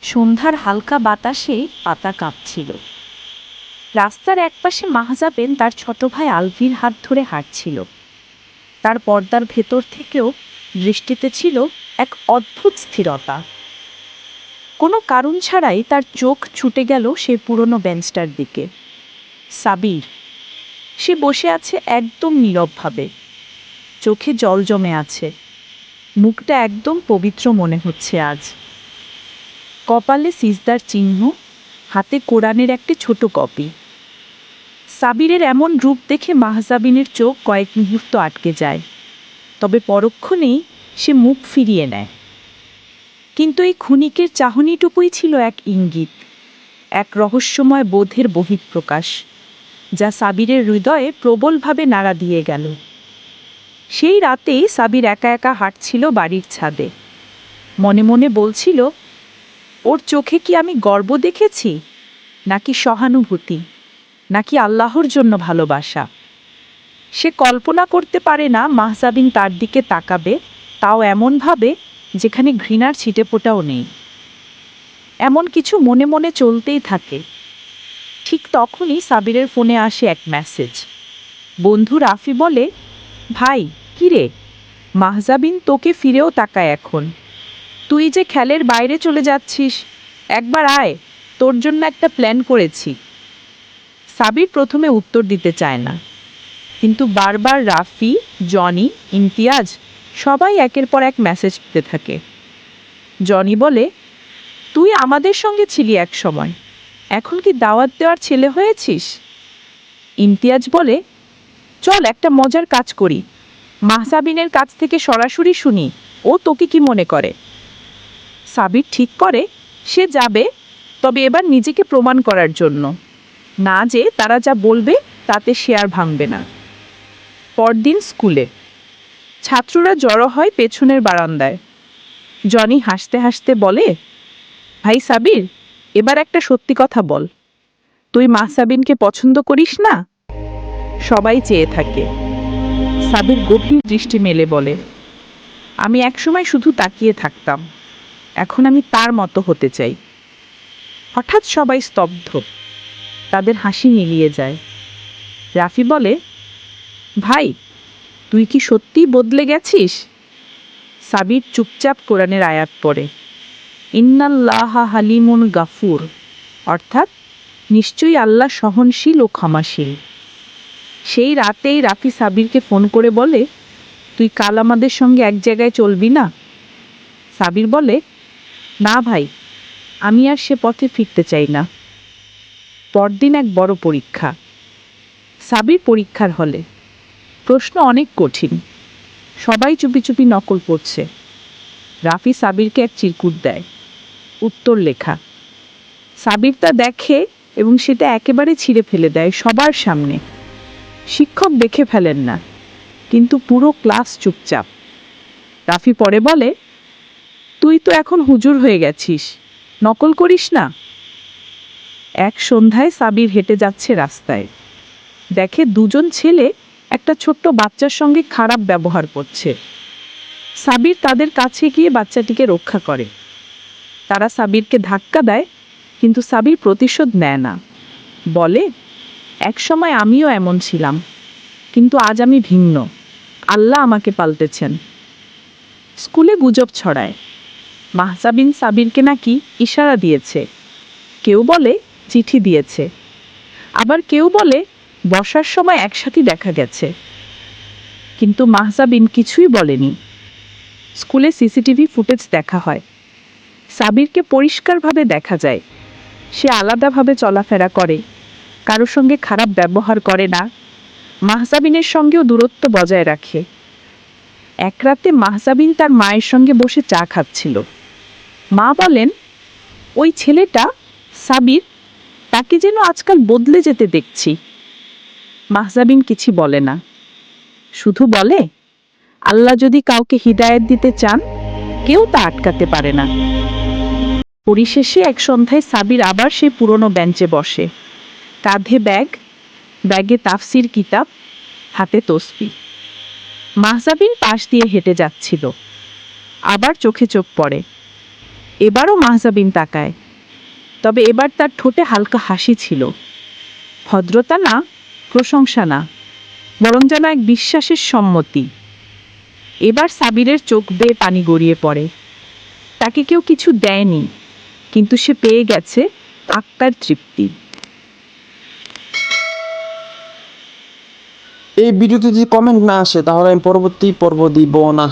সন্ধ্যার হালকা বাতাসে পাতা কাঁপছিল। রাস্তার একপাশে মাহজাবিন তার ছোট ভাই আলভির হাত ধরে হাঁটছিল। তার পর্দার ভেতর থেকেও দৃষ্টিতে ছিল এক অদ্ভুত স্থিরতা। কোনো কারণ ছাড়াই তার চোখ ছুটে গেল সেই পুরনো বেঞ্চটার দিকে। সাবির। সে বসে আছে একদম নীরবভাবে, চোখে জল জমে আছে, মুখটা একদম পবিত্র মনে হচ্ছে আজ। কপালে সিজদার চিহ্ন, হাতে কোরআনের একটি ছোট কপি। সাবিরের এমন রূপ দেখে মাহজাবিনের চোখ কয়েক মুহূর্ত আটকে যায়, তবে পরক্ষণেই সে মুখ ফিরিয়ে নেয়। কিন্তু এই ক্ষণিকের চাহনিটুকুই ছিল এক ইঙ্গিত, এক রহস্যময় বোধের বহিঃপ্রকাশ, যা সাবিরের হৃদয়ে প্রবলভাবে নাড়া দিয়ে গেল। সেই রাতেই সাবির একা একা হাঁটছিল বাড়ির ছাদে, মনে মনে বলছিল, ওর চোখে কি আমি গর্ব দেখেছি, নাকি সহানুভূতি, নাকি আল্লাহর জন্য ভালোবাসা? সে কল্পনা করতে পারে না মাহজাবিন তার দিকে তাকাবে, তাও এমনভাবে যেখানে ঘৃণার ছিটেফোঁটাও নেই। এমন কিছু মনে মনে চলতেই থাকে। ঠিক তখনই সাবিরের ফোনে আসে এক মেসেজ। বন্ধু রাফি বলে, ভাই কিরে, মাহজাবিন তোকে ফিরেও তাকায় এখন। তুই যে খেলের বাইরে চলে যাচ্ছিস, একবার আয়, তোর জন্য একটা প্ল্যান করেছি। সাবির প্রথমে উত্তর দিতে চায় না, কিন্তু বারবার রাফি, জনি, ইমতিয়াজ সবাই একের পর এক মেসেজ দিতে থাকে। জনি বলে, তুই আমাদের সঙ্গে ছিলি এক সময়, এখন কি দাওয়াত দেওয়ার ছেলে হয়েছিস? ইমতিয়াজ বলে, চল একটা মজার কাজ করি, মাহজাবিনের কাছ থেকে সরাসরি শুনি ও তোকে কি মনে করে। সাবির ঠিক করে সে যাবে, তবে এবার নিজেকে প্রমাণ করার জন্য, না যে তারা যা বলবে তাতে সে আর ভাঙবে না। পরদিন স্কুলে ছাত্ররা জড়ো হয় পেছনের বারান্দায়। জনি হাসতে হাসতে বলে, ভাই সাবির, এবার একটা সত্যি কথা বল, তুই মাহজাবিনকে পছন্দ করিস না? সবাই চেয়ে থাকে। সাবির গভীর দৃষ্টি মেলে বলে, আমি একসময় শুধু তাকিয়ে থাকতাম, এখন আমি তার মতো হতে চাই। হঠাৎ সবাই স্তব্ধ, তাদের হাসি মিলিয়ে যায়। রাফি বলে, ভাই তুই কি সত্যিই বদলে গেছিস? সাবির চুপচাপ কোরআনের আয়াত পড়ে, ইন্নাল্লাহা হালিমুন গাফুর, অর্থাৎ নিশ্চয়ই আল্লাহ সহনশীল ও ক্ষমাশীল। সেই রাতেই রাফি সাবিরকে ফোন করে বলে, তুই কাল আমাদের সঙ্গে এক জায়গায় চলবি না? সাবির বলে, না ভাই, আমি আর সে পথে ফিরতে চাই না। পরদিন এক বড় পরীক্ষা। সাবির পরীক্ষার হলে। প্রশ্ন অনেক কঠিন, সবাই চুপি চুপি নকল করছে। রাফি সাবিরকে এক চিরকুট দেয়, উত্তর লেখা। সাবির তা দেখে এবং সেটা একেবারে ছিঁড়ে ফেলে দেয় সবার সামনে। শিক্ষক দেখে ফেলেন না, কিন্তু পুরো ক্লাস চুপচাপ। রাফি পরে বলে, তুই তো এখন হুজুর হয়ে গেছিস, নকল করিস না। এক সন্ধ্যায় সাবির হেঁটে যাচ্ছে রাস্তায়, দেখে দুজন ছেলে একটা ছোট্ট বাচ্চার সঙ্গে খারাপ ব্যবহার করছে। সাবির তাদের কাছে গিয়ে বাচ্চাটিকে রক্ষা করে। তারা সাবিরকে ধাক্কা দেয়, কিন্তু সাবির প্রতিশোধ নেয় না। বলে, একসময় আমিও এমন ছিলাম, কিন্তু আজ আমি ভিন্ন, আল্লাহ আমাকে পাল্টেছেন। স্কুলে গুজব ছড়ায়, মাহজাবিন সাবিরকে নাকি ইশারা দিয়েছে, কেউ বলে চিঠি দিয়েছে, আবার কেউ বলে বসার সময় একসাথে দেখা গেছে। কিন্তু মাহজাবিন কিছুই বলেনি। স্কুলে সিসিটিভি ফুটেজ দেখা হয়, সাবিরকে পরিষ্কারভাবে দেখা যায়। সে আলাদাভাবে চলাফেরা করে, কারোর সঙ্গে খারাপ ব্যবহার করে না, মাহজাবিনের সঙ্গেও দূরত্ব বজায় রাখে। এক রাতে মাহজাবিন তার মায়ের সঙ্গে বসে চা খাচ্ছিল। মা বলেন, ওই ছেলেটা সাবির, তাকে যেন আজকাল বদলে যেতে দেখছি। মাহজাবিন কিছু বলে না, শুধু বলে, আল্লাহ যদি কাউকে হিদায়াত দিতে চান, কেউ তা আটকাতে পারে না। পরিশেষে এক সন্ধ্যায় সাবির আবার সেই পুরনো বেঞ্চে বসে, কাঁধে ব্যাগ, ব্যাগে তাফসির কিতাব, হাতে তসবিহ। মাহজাবিন পাশ দিয়ে হেঁটে যাচ্ছিল, আবার চোখে চোখ পড়ে। এবারও মাহজাবিন তাকায়, তবে এবার তার ঠোঁটে হালকা হাসি ছিল। ভদ্রতা না, প্রশংসা না, বরং যেন এক বিশ্বাসের সম্মতি। এবার সাবিরের চোখ বেয়ে পানি গড়িয়ে পড়ে। তাকে কেউ কিছু দেয়নি, কিন্তু সে পেয়ে গেছে আত্মার তৃপ্তি। এই ভিডিওতে যদি কমেন্ট না আসে তাহলে আমি পরবর্তী পর্ব দিব না।